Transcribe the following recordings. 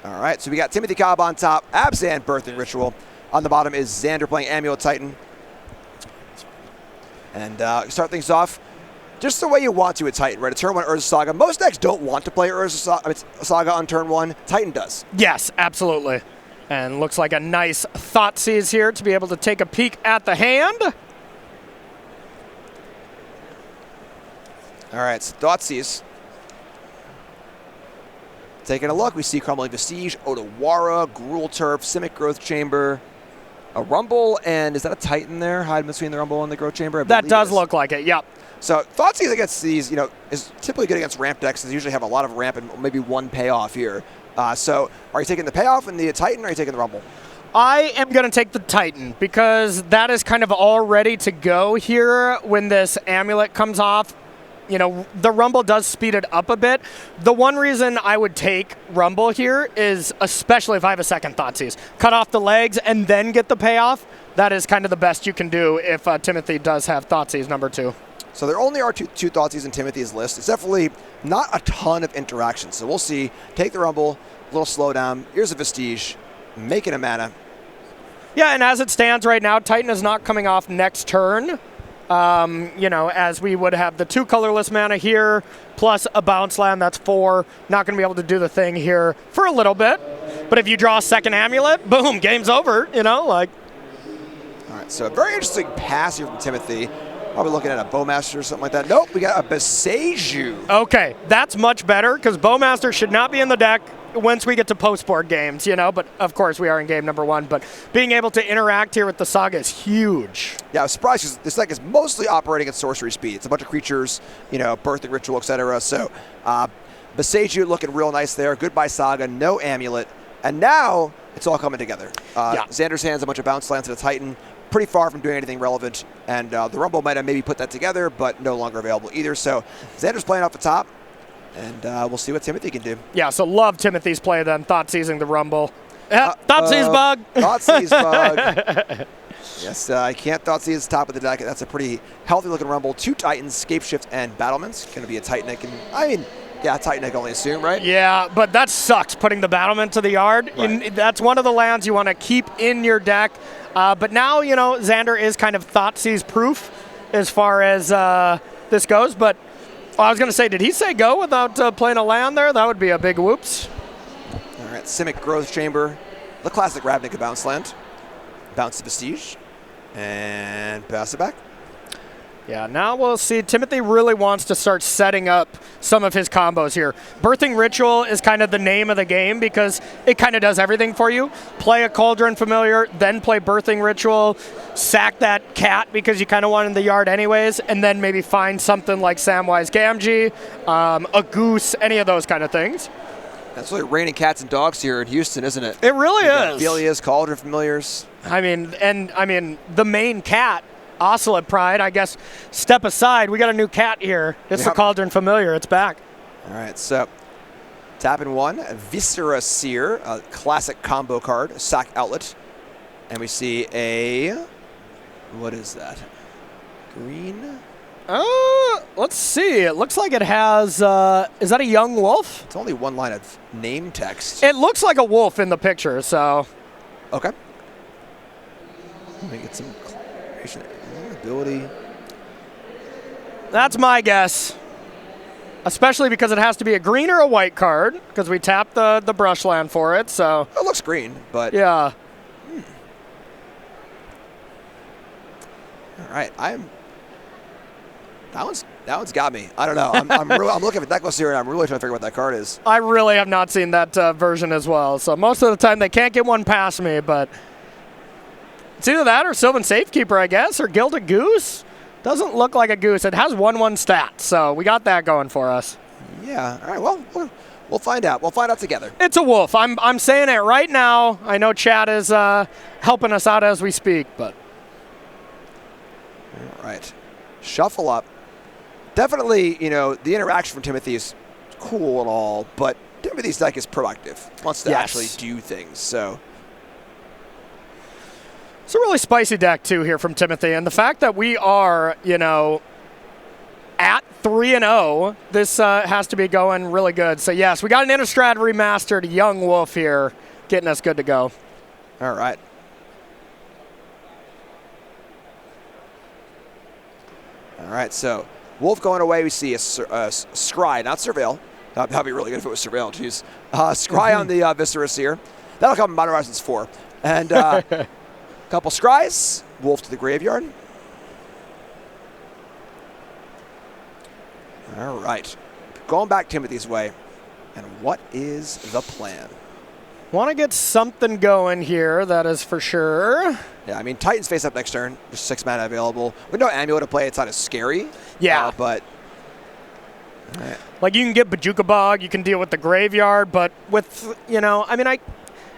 All right, so we got Timothy Cobb on top, Abzan Birthing Ritual. On the bottom is Xander playing Amulet Titan. And start things off just the way you want to with Titan, right? A turn 1 Urza Saga. Most decks don't want to play Saga on turn 1. Titan does. Yes, absolutely. And looks like a nice Thoughtseize here to be able to take a peek at the hand. All right, so Thoughtseize. Taking a look, we see Crumbling Vestige, Otawara, Gruul Turf, Simic Growth Chamber, a Rumble, and is that a Titan there, hiding between the Rumble and the Growth Chamber? That does look like it, yep. So Thoughtseize against these, is typically good against ramp decks. They usually have a lot of ramp and maybe one payoff here. So are you taking the payoff in the Titan, or are you taking the Rumble? I am going to take the Titan because that is kind of all ready to go here when this Amulet comes off. The Rumble does speed it up a bit. The one reason I would take Rumble here is, especially if I have a second Thoughtseize, cut off the legs and then get the payoff. That is kind of the best you can do if Timothy does have Thoughtseize number 2. So there only are two Thoughtseize in Timothy's list. It's definitely not a ton of interaction. So we'll see. Take the Rumble, a little slowdown. Here's a Vestige, making a mana. Yeah, and as it stands right now, Titan is not coming off next turn. As we would have the 2 colorless mana here, plus a bounce land, that's 4. Not going to be able to do the thing here for a little bit. But if you draw a second Amulet, boom, game's over, All right, so a very interesting pass here from Timothy. Probably looking at a Bowmaster or something like that. Nope, we got a Beseiju. Okay, that's much better, because Bowmaster should not be in the deck once we get to post-board games, but of course we are in game number 1. But being able to interact here with the Saga is huge. Yeah, I was surprised because this deck is mostly operating at sorcery speed. It's a bunch of creatures, Birthing Ritual, etc. So Beseiju looking real nice there. Goodbye Saga, no Amulet. And now it's all coming together. Xander's hands a bunch of bounce lands to the Titan. Pretty far from doing anything relevant. And the Rumble might have maybe put that together, but no longer available either. So Xander's playing off the top. And we'll see what Timothy can do. Yeah, so love Timothy's play then, Thoughtseizing the Rumble. Thoughtseize bug! Thoughtseize bug. Yes, I can't Thoughtseize top of the deck. That's a pretty healthy-looking Rumble. 2 Titans, Scapeshift, and Battlements. Going to be a Titan. Titan I can only assume, right? Yeah, but that sucks, putting the Battlement to the yard. Right. That's one of the lands you want to keep in your deck. But now, Xander is kind of Thoughtseize proof as far as this goes. But I was going to say, did he say go without playing a land there? That would be a big whoops. All right, Simic Growth Chamber, the classic Ravnica bounce land. Bounce to Vestige, and pass it back. Yeah, now we'll see. Timothy really wants to start setting up some of his combos here. Birthing Ritual is kind of the name of the game because it kind of does everything for you. Play a Cauldron Familiar, then play Birthing Ritual, sack that cat because you kind of want in the yard anyways, and then maybe find something like Samwise Gamgee, a goose, any of those kind of things. That's really raining cats and dogs here in Houston, isn't it? It really is. Aphelias, Cauldron Familiars. I mean, the main cat, Ocelot Pride, I guess, step aside. We got a new cat here. It's the Cauldron Familiar. It's back. All right, so tapping 1, Viscera Seer, a classic combo card, a sack outlet. And we see what is that? Green? Let's see. It looks like it has, is that a young wolf? It's only 1 line of name text. It looks like a wolf in the picture, so. Okay. Let me get some clarification. Ability. That's my guess. Especially because it has to be a green or a white card, because we tapped the brush land for it, so. It looks green, but. Yeah. All right, that one's got me. I don't know. I'm looking at Decklist here, and I'm really trying to figure out what that card is. I really have not seen that version as well. So most of the time they can't get one past me, but it's either that or Sylvan Safekeeper, I guess, or Gilded Goose. Doesn't look like a goose. It has 1/1 stat, so we got that going for us. Yeah. All right. Well, we'll find out. We'll find out together. It's a wolf. I'm saying it right now. I know Chad is helping us out as we speak, but. All right. Shuffle up. Definitely, the interaction from Timothy is cool and all, but Timothy's deck is proactive. Wants to actually do things, so. It's a really spicy deck, too, here from Timothy. And the fact that we are, at 3-0. This has to be going really good. So, yes, we got an Innistrad remastered Young Wolf here, getting us good to go. All right. All right, so Wolf going away. We see a Scry, not Surveil. That'd be really good if it was Surveil. Jeez. Scry on the Viscerus here. That'll come in Modern Horizons 4. And a couple Scries. Wolf to the graveyard. All right. Going back Timothy's way. And what is the plan? Want to get something going here, that is for sure. Yeah, I mean, Titans face up next turn. There's 6 mana available. With no Amulet to play, it's not as scary. Yeah. But... all right. Like, you can get Bajuka Bog, you can deal with the graveyard, but with,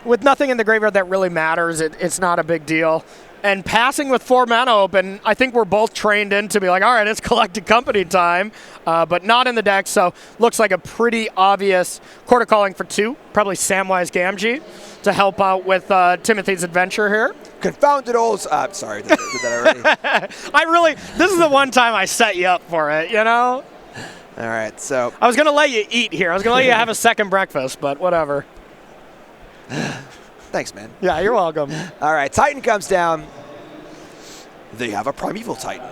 with nothing in the graveyard that really matters, it's not a big deal. And passing with 4 mana open, I think we're both trained in to be like, all right, it's Collected Company time, but not in the deck, so looks like a pretty obvious Court of Calling for 2, probably Samwise Gamgee to help out with Timothy's adventure here. Confounded old... sorry, did that already? This is the one time I set you up for it, All right, so... I was going to let you eat here. I was going to let you have a second breakfast, but whatever. Thanks, man. Yeah, you're welcome. All right, Titan comes down. They have a Primeval Titan.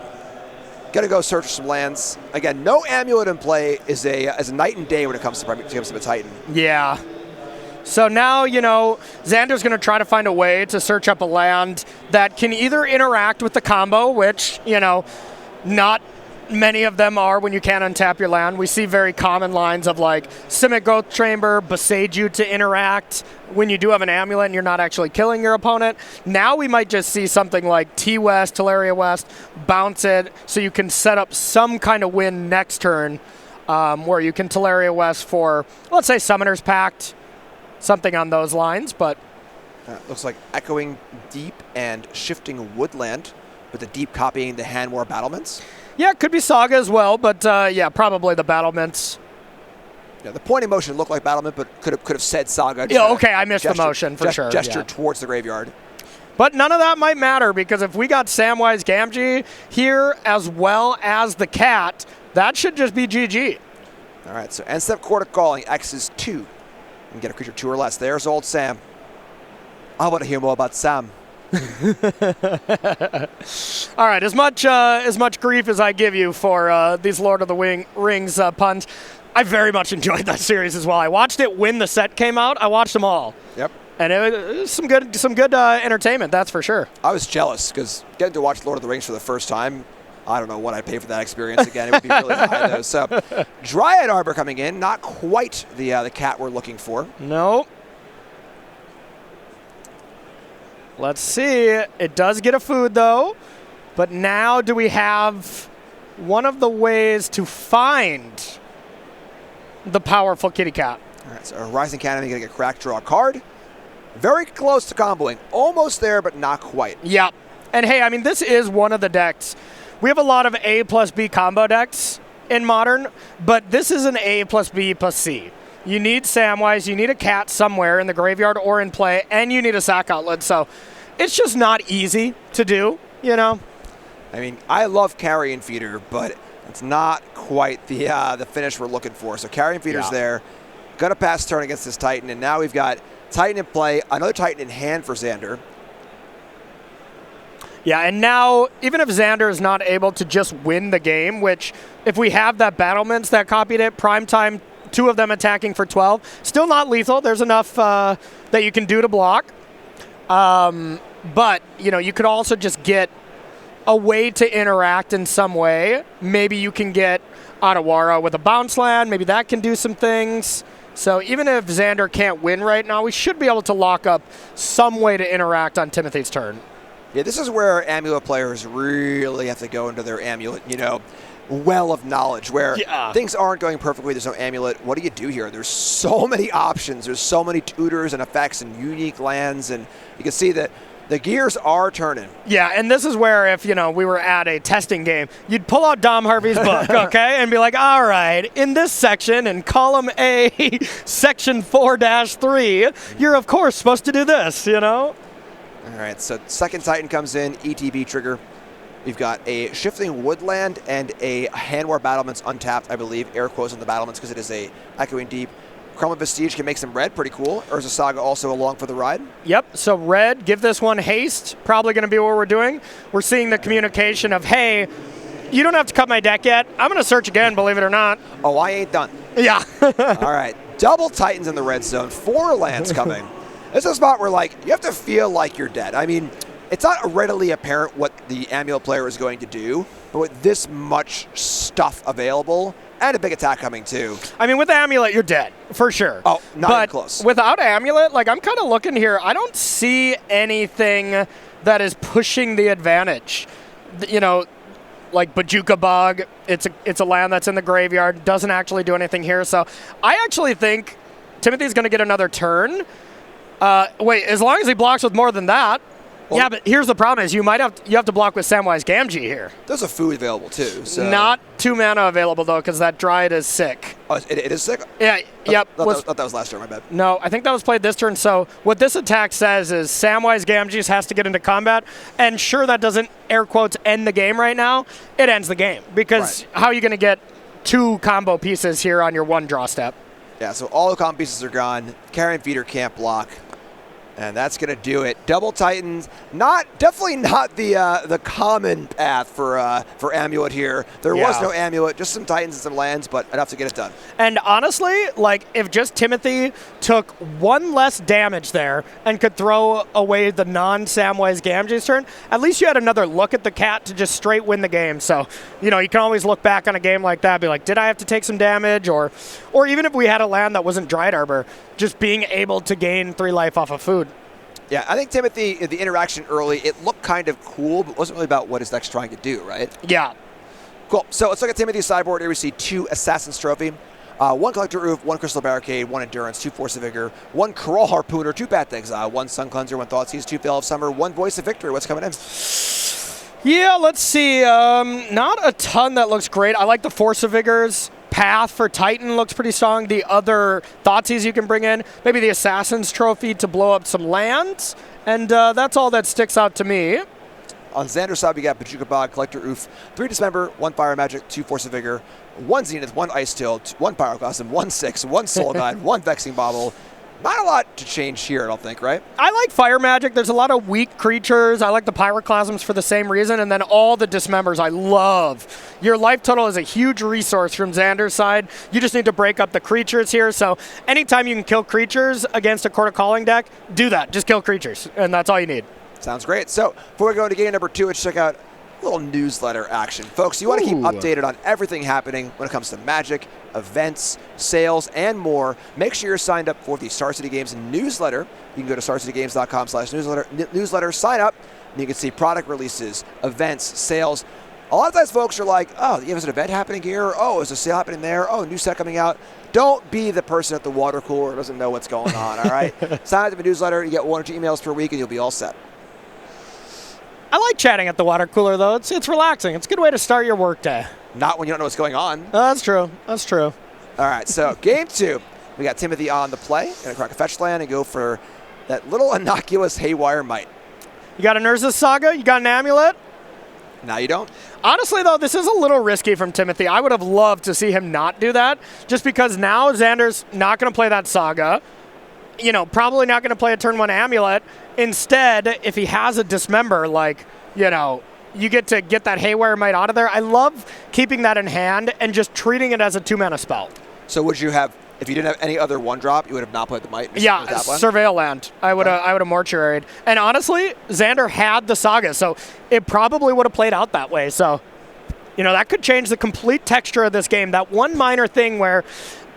Gonna go search for some lands. Again, no Amulet in play is a night and day when it comes to a Titan. Yeah. So now, Xander's going to try to find a way to search up a land that can either interact with the combo, which, not many of them are when you can't untap your land. We see very common lines of like Simic Growth Chamber, Boseiju to interact when you do have an Amulet and you're not actually killing your opponent. Now we might just see something like T-West, Teleria West, bounce it so you can set up some kind of win next turn where you can Teleria West for, let's say, Summoner's Pact, something on those lines. But looks like Echoing Deep and Shifting Woodland with the Deep copying the Hand War Battlements. Yeah, it could be Saga as well, but yeah, probably the Battlements. Yeah, the pointing motion looked like Battlement, but could have said Saga. Yeah, okay, I missed the motion for sure. Gesture towards the graveyard. But none of that might matter because if we got Samwise Gamgee here as well as the cat, that should just be GG. All right, so end step Court of Calling, X is 2. And get a creature 2 or less. There's old Sam. I want to hear more about Sam. All right, as much grief as I give you for these Lord of the Rings puns, I very much enjoyed that series as well. I watched it when the set came out. I watched them all. Yep. And it was some good entertainment, that's for sure. I was jealous because getting to watch Lord of the Rings for the first time, I don't know what I'd pay for that experience again. It would be really high though. So, Dryad Arbor coming in, not quite the cat we're looking for. Nope. Let's see. It does get a food, though. But now do we have one of the ways to find the powerful kitty cat? All right, so Rising Canopy going to get cracked, draw a card. Very close to comboing. Almost there, but not quite. Yep. And hey, I mean, this is one of the decks. We have a lot of A plus B combo decks in Modern, but this is an A plus B plus C. You need Samwise, you need a cat somewhere in the graveyard or in play, and you need a sack outlet. So it's just not easy to do, I mean, I love Carrion Feeder, but it's not quite the finish we're looking for. So Carrion Feeder's there. Gonna pass turn against this Titan, and now we've got Titan in play, another Titan in hand for Xander. Yeah, and now, even if Xander is not able to just win the game, which if we have that Battlements that copied it, primetime, 2 of them attacking for 12. Still not lethal. There's enough that you can do to block. But, you could also just get a way to interact in some way. Maybe you can get Otawara with a bounce land. Maybe that can do some things. So even if Xander can't win right now, we should be able to lock up some way to interact on Timothy's turn. Yeah, this is where Amulet players really have to go into their Amulet, well of knowledge where things aren't going perfectly. There's no Amulet. What do you do here? There's so many options. There's so many tutors and effects and unique lands, and you can see that the gears are turning. Yeah, and this is where if, we were at a testing game, you'd pull out Dom Harvey's book, okay, and be like, all right, in this section, in column A, section 4-3, you're, of course, supposed to do this, All right, so second Titan comes in, ETB trigger. We've got a Shifting Woodland and a Handwar Battlements untapped, I believe. Air quotes on the Battlements because it is a Echoing Deep. Crumbling Vestige can make some red, pretty cool. Or is the Saga also along for the ride? Yep, so red, give this one haste. Probably going to be what we're doing. We're seeing the communication of, hey, you don't have to cut my deck yet. I'm going to search again, believe it or not. Oh, I ain't done. Yeah. All right, double Titans in the red zone, 4 lands coming. This is a spot where, like, you have to feel like you're dead. I mean, it's not readily apparent what the Amulet player is going to do, but with this much stuff available, and a big attack coming too. I mean, with Amulet, you're dead, for sure. Oh, not but even close. Without Amulet, like, I'm kind of looking here. I don't see anything that is pushing the advantage. You know, like Bajuka Bog, it's a land that's in the graveyard, doesn't actually do anything here. So I actually think Timothy's going to get another turn. Wait, as long as he blocks with more than that. Well, yeah, but here's the problem: is you have to block with Samwise Gamgee here. There's a food available too. So. Not 2 mana available though, because that Dryad is sick. Oh, it is sick. Yeah. Yep. Thought that was last turn. My bad. No, I think that was played this turn. So what this attack says is Samwise Gamgee has to get into combat, and sure, that doesn't air quotes end the game right now. It ends the game because how are you going to get 2 combo pieces here on your 1 draw step? Yeah. So all the combo pieces are gone. Carrion Feeder can't block. And that's going to do it. Double Titans, definitely not the common path for Amulet here. There was no Amulet, just some Titans and some lands, but enough to get it done. And honestly, like, if just Timothy took 1 less damage there and could throw away the non-Samwise Gamgee's turn, at least you had another look at the cat to just straight win the game. So, you know, you can always look back on a game like that, be like, did I have to take some damage? Or even if we had a land that wasn't Dryad Arbor, just being able to gain 3 life off of food. Yeah, I think Timothy, the interaction early, it looked kind of cool, but wasn't really about what his deck's trying to do, right? Yeah. Cool. So let's look at Timothy's sideboard. Here we see 2 Assassin's Trophy, 1 Collector Roof, 1 Crystal Barricade, 1 Endurance, 2 Force of Vigor, 1 Crawl Harpooner, 2 Path to Exile, 1 Sun Cleanser, 1 Thoughtseize, 2 Veil of Summer, 1 Voice of Victory. What's coming in? Yeah, let's see. Not a ton that looks great. I like the Force of Vigors. Path for Titan looks pretty strong. The other Thoughtseize you can bring in. Maybe the Assassin's Trophy to blow up some lands. And that's all that sticks out to me. On Xander's side, we got Bajuka Bog, Collector Oof, 3 Dismember, 1 Fire Magic, 2 Force of Vigor, 1 Zenith, 1 Ice Tail, 1 Pyroclasm, 1 6, 1 Soul Guide, 1 Vexing Bobble. Not a lot to change here, I don't think, right? I like Fire Magic. There's a lot of weak creatures. I like the Pyroclasms for the same reason, and then all the Dismembers I love. Your life total is a huge resource from Xander's side. You just need to break up the creatures here, so anytime you can kill creatures against a Court of Calling deck, do that. Just kill creatures, and that's all you need. Sounds great. So before we go into game number 2, let's check out a little newsletter action. Folks, you want to keep updated on everything happening when it comes to Magic, events, sales, and more. Make sure you're signed up for the Star City Games newsletter. You can go to starcitygames.com/newsletter, sign up, and you can see product releases, events, sales. A lot of times folks are like, oh, there's an event happening here. Oh, is a sale happening there? Oh, new set coming out. Don't be the person at the water cooler who doesn't know what's going on, all right? Sign up to the newsletter. You get 1 or 2 emails per week, and you'll be all set. I like chatting at the water cooler, though. It's relaxing. It's a good way to start your workday. Not when you don't know what's going on. That's true. That's true. All right, so game 2. We got Timothy on the play. Going to crack a fetch land and go for that little innocuous Haywire Might. You got an Urza's Saga? You got an Amulet? Now you don't. Honestly, though, this is a little risky from Timothy. I would have loved to see him not do that, just because now Xander's not going to play that Saga. You know, probably not going to play a turn 1 Amulet. Instead, if he has a Dismember, like, you know, you get to get that Haywire Might out of there. I love keeping that in hand and just treating it as a 2-mana spell. So would you have, if you didn't have any other 1-drop, you would have not played the Might? Yeah, Surveil Land. I would have mortuaried. And honestly, Xander had the Saga, so it probably would have played out that way. So, you know, that could change the complete texture of this game. That one minor thing where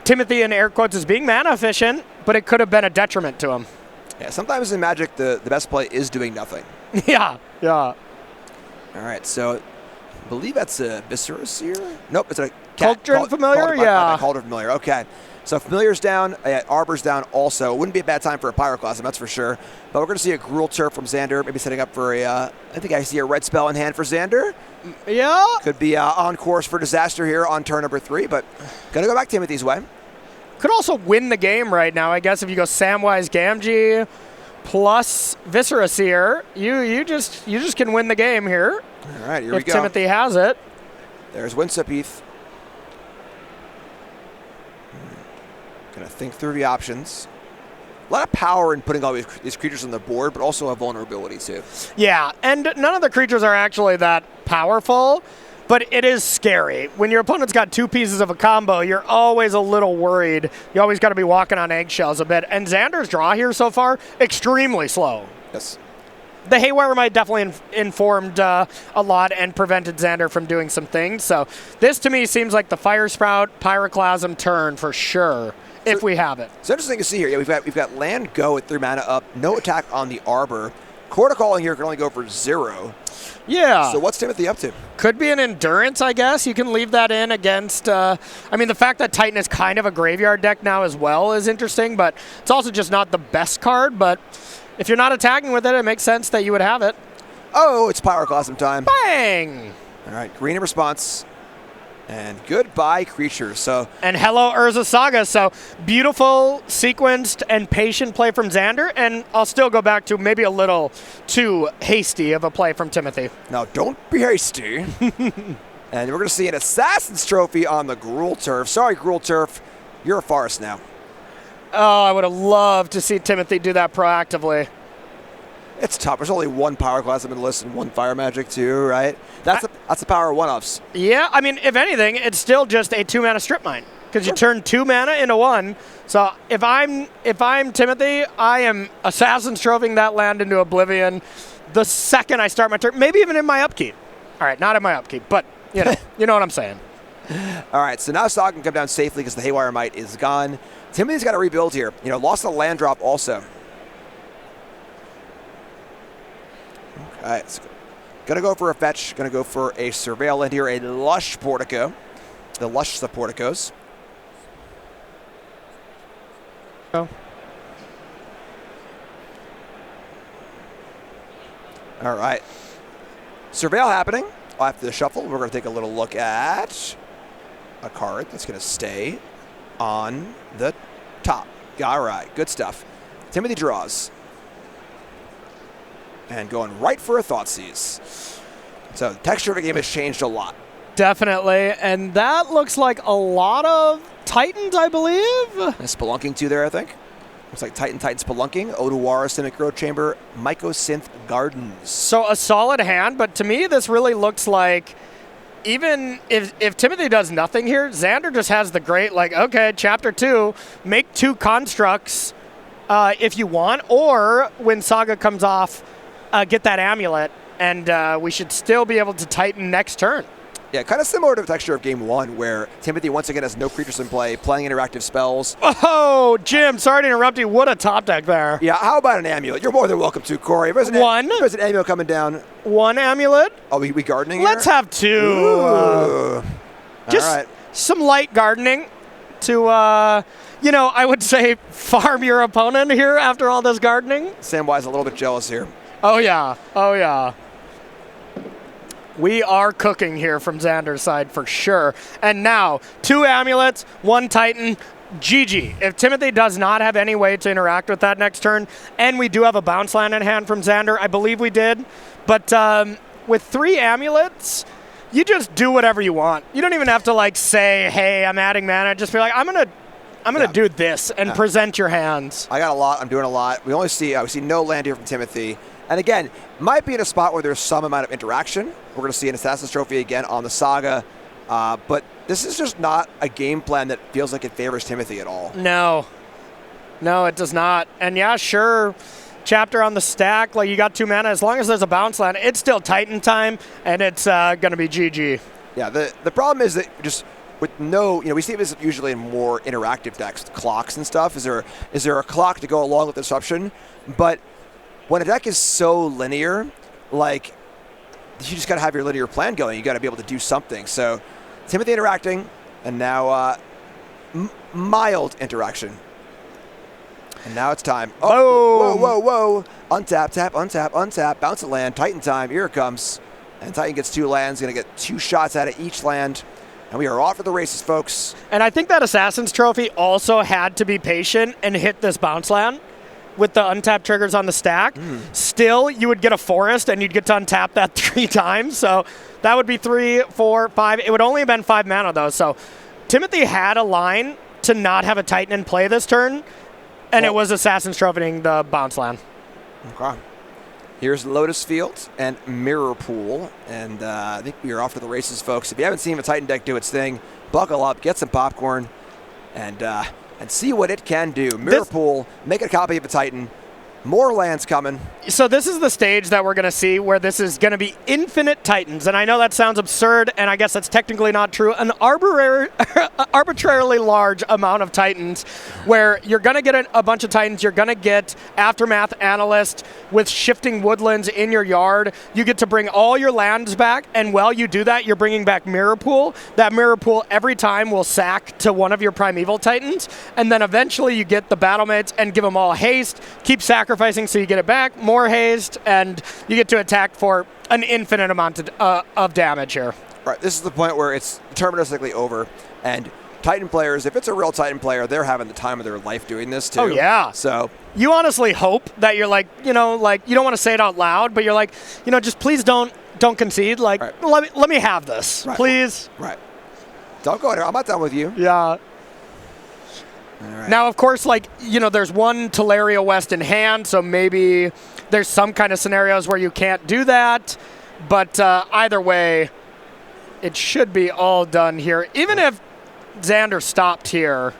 Timothy, in air quotes, is being mana efficient, but it could have been a detriment to him. Yeah, sometimes in Magic, the best play is doing nothing. Yeah. All right, so I believe that's a Viscera Seer? Nope, it's a Cauldron Familiar? Yeah. Cauldron Familiar, okay. So Familiar's down, Arbor's down also. It wouldn't be a bad time for a Pyroclasm, that's for sure. But we're going to see a Gruul Turf from Xander, maybe setting up for I think I see a red spell in hand for Xander. Yeah. Could be on course for disaster here on turn number 3, but going to go back Timothy's way. Could also win the game right now, I guess, if you go Samwise Gamgee plus Viscera Seer. You just can win the game here. All right, here we if go. Timothy has it. There's Winsupheath. Gonna think through the options. A lot of power in putting all these creatures on the board, but also a vulnerability too. Yeah, and none of the creatures are actually that powerful, but it is scary. When your opponent's got 2 pieces of a combo, you're always a little worried. You always got to be walking on eggshells a bit. And Xander's draw here so far, extremely slow. Yes. The Haywire Might definitely informed a lot and prevented Xander from doing some things. So this to me seems like the Fire Sprout, Pyroclasm turn for sure. If we have it. It's interesting to see here. Yeah, we've got land go at 3 mana up, no attack on the Arbor. Quarter Calling here can only go for 0. Yeah. So what's Timothy up to? Could be an Endurance, I guess. You can leave that in against. I mean, the fact that Titan is kind of a graveyard deck now as well is interesting, but it's also just not the best card. But if you're not attacking with it, it makes sense that you would have it. Oh, it's Pyroclasm time. Bang! All right, green in response. And goodbye, creatures. So and hello, Urza Saga. So beautiful, sequenced, and patient play from Xander. And I'll still go back to maybe a little too hasty of a play from Timothy. now don't be hasty. And we're going to see an Assassin's Trophy on the Gruul Turf. Sorry, Gruul Turf. You're a farce now. Oh, I would have loved to see Timothy do that proactively. It's tough. There's only 1 Pyroclasm in the list and 1 Fire Magic too, right? That's the power of 1-offs. Yeah, I mean, if anything, it's still just a 2-mana strip mine because you turn 2 mana into 1. So if I'm Timothy, I am Assassin's Trophying that land into oblivion the second I start my turn, maybe even in my upkeep. All right, not in my upkeep, but you know what I'm saying. All right, so now Saga can come down safely because the Haywire Might is gone. Timothy's got to rebuild here. Lost the land drop also. Okay, it's gonna go for a fetch. Gonna go for a Surveil land here. A Lush Portico. The Lush of Porticos. Oh. All right. Surveil happening. After the shuffle, we're going to take a little look at a card that's going to stay on the top. All right, good stuff. Timothy draws. And going right for a Thoughtseize. So the texture of the game has changed a lot. Definitely, and that looks like a lot of Titans, I believe. And Spelunking too there, I think. Looks like Titan Spelunking, Odawara, Simic Growth Chamber, Mycosynth Gardens. So a solid hand, but to me this really looks like even if Timothy does nothing here, Xander just has the great, okay, chapter 2, make 2 constructs if you want, or when Saga comes off, get that amulet, and we should still be able to Titan next turn. Yeah, kind of similar to the texture of Game 1, where Timothy once again has no creatures in play, playing interactive spells. Oh, Jim, sorry to interrupt you. What a top deck there. Yeah, how about an amulet? You're more than welcome to, Corey. There's an amulet coming down. 1 amulet? Oh, we gardening Let's here? have 2. Just all right. Some light gardening to, I would say farm your opponent here after all this gardening. Samwise a little bit jealous here. Oh, yeah. We are cooking here from Xander's side for sure. And now, 2 amulets, 1 Titan, GG. If Timothy does not have any way to interact with that next turn, and we do have a bounce land in hand from Xander, I believe we did, but with 3 amulets, you just do whatever you want. You don't even have to say, hey, I'm adding mana. Just be like, I'm gonna do this and present your hands. I got a lot. I'm doing a lot. We see no land here from Timothy. And again, might be in a spot where there's some amount of interaction. We're going to see an Assassin's Trophy again on the Saga. But this is just not a game plan that feels like it favors Timothy at all. No, it does not. And yeah, sure, chapter on the stack, you got 2 mana. As long as there's a bounce land, it's still Titan time, and it's going to be GG. Yeah, the problem is that just with no, we see this usually in more interactive decks, clocks and stuff. Is there a clock to go along with disruption? But when a deck is so linear, you just got to have your linear plan going. You got to be able to do something. So Timothy interacting, and now mild interaction. And now it's time. Oh, whoa. Untap, tap, untap, untap. Bounce a land. Titan time. Here it comes. And Titan gets 2 lands. Going to get 2 shots out of each land. And we are off for the races, folks. And I think that Assassin's Trophy also had to be patient and hit this bounce land. with the untap triggers on the stack, still you would get a forest and you'd get to untap that 3 times. So that would be 3, 4, 5. It would only have been 5 mana though. So Timothy had a line to not have a Titan in play this turn, and it was Assassin's Trophying the bounce land. Okay. Here's Lotus Field and Mirror Pool, and I think we are off to the races, folks. If you haven't seen a Titan deck do its thing, buckle up, get some popcorn, and see what it can do. Mirror Pool, make a copy of a Titan. More lands coming. So this is the stage that we're going to see where this is going to be infinite Titans. And I know that sounds absurd, and I guess that's technically not true. An arbitrarily large amount of Titans where you're going to get a bunch of Titans. You're going to get Aftermath Analyst with Shifting Woodlands in your yard. You get to bring all your lands back, and while you do that, you're bringing back Mirror Pool. That Mirror Pool every time will sack to one of your Primeval Titans, and then eventually you get the Battlemates and give them all haste, keep sacrificing so you get it back, more haste, and you get to attack for an infinite amount of damage here. Right, this is the point where it's deterministically over, and Titan players, if it's a real Titan player, they're having the time of their life doing this too. Oh yeah. So you honestly hope that you're like, you don't want to say it out loud, but you're like, just please don't concede. Like, let me have this, please. Right. Don't go there. I'm not done with you. Yeah. Right. Now, of course, there's one Teleria West in hand, so maybe there's some kind of scenarios where you can't do that. But either way, it should be all done here. Even if Xander stopped here.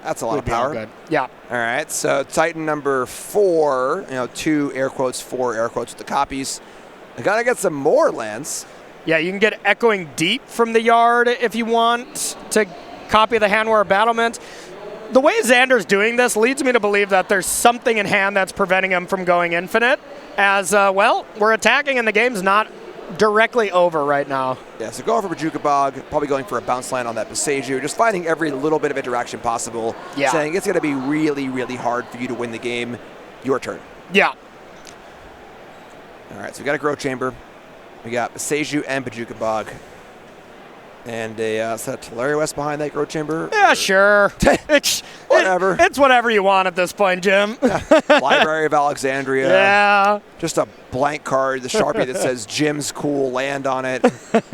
That's a lot of power. Good. Yeah. All right, so Titan number 4, 2 air quotes, 4 air quotes with the copies. I got to get some more lands. Yeah, you can get Echoing Deep from the yard if you want to copy the Handwear Battlement. The way Xander's doing this leads me to believe that there's something in hand that's preventing him from going infinite, as, we're attacking and the game's not directly over right now. Yeah, so going for Bajuka Bog, probably going for a bounce land on that Beseju, just finding every little bit of interaction possible, saying it's going to be really, really hard for you to win the game. Your turn. Yeah. All right, so we got a Growth Chamber. We got Beseju and Bajuka Bog. And a set of Teleria West behind that Growth Chamber? Yeah, sure. Whatever. It's whatever you want at this point, Jim. Library of Alexandria. Yeah. Just a blank card, the Sharpie that says Jim's cool land on it.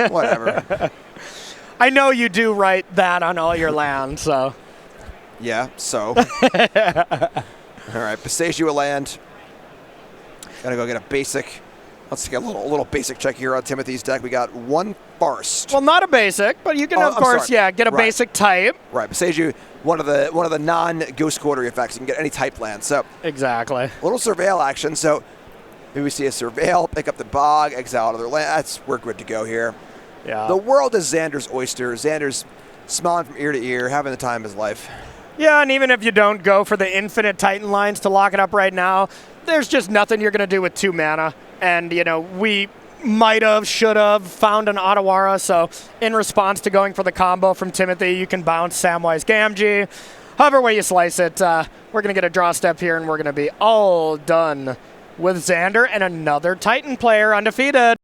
Whatever. I know you do write that on all your land, so. Yeah, so. All right, Beseju a land. Gotta go get a basic. Let's get a little basic check here on Timothy's deck. We got 1 Barst. Well, not a basic, but you can, of course, get a basic type. Right, Beseju, one of the non-Ghost Quarterly effects. You can get any type land. So exactly. A little Surveil action. So maybe we see a Surveil, pick up the Bog, exile another land. We're good to go here. Yeah. The world is Xander's oyster. Xander's smiling from ear to ear, having the time of his life. Yeah, and even if you don't go for the infinite Titan lines to lock it up right now, there's just nothing you're going to do with 2 mana. And, we might have, should have found an Otawara. So in response to going for the combo from Timothy, you can bounce Samwise Gamgee. However way you slice it, we're going to get a draw step here, and we're going to be all done with Xander and another Titan player undefeated.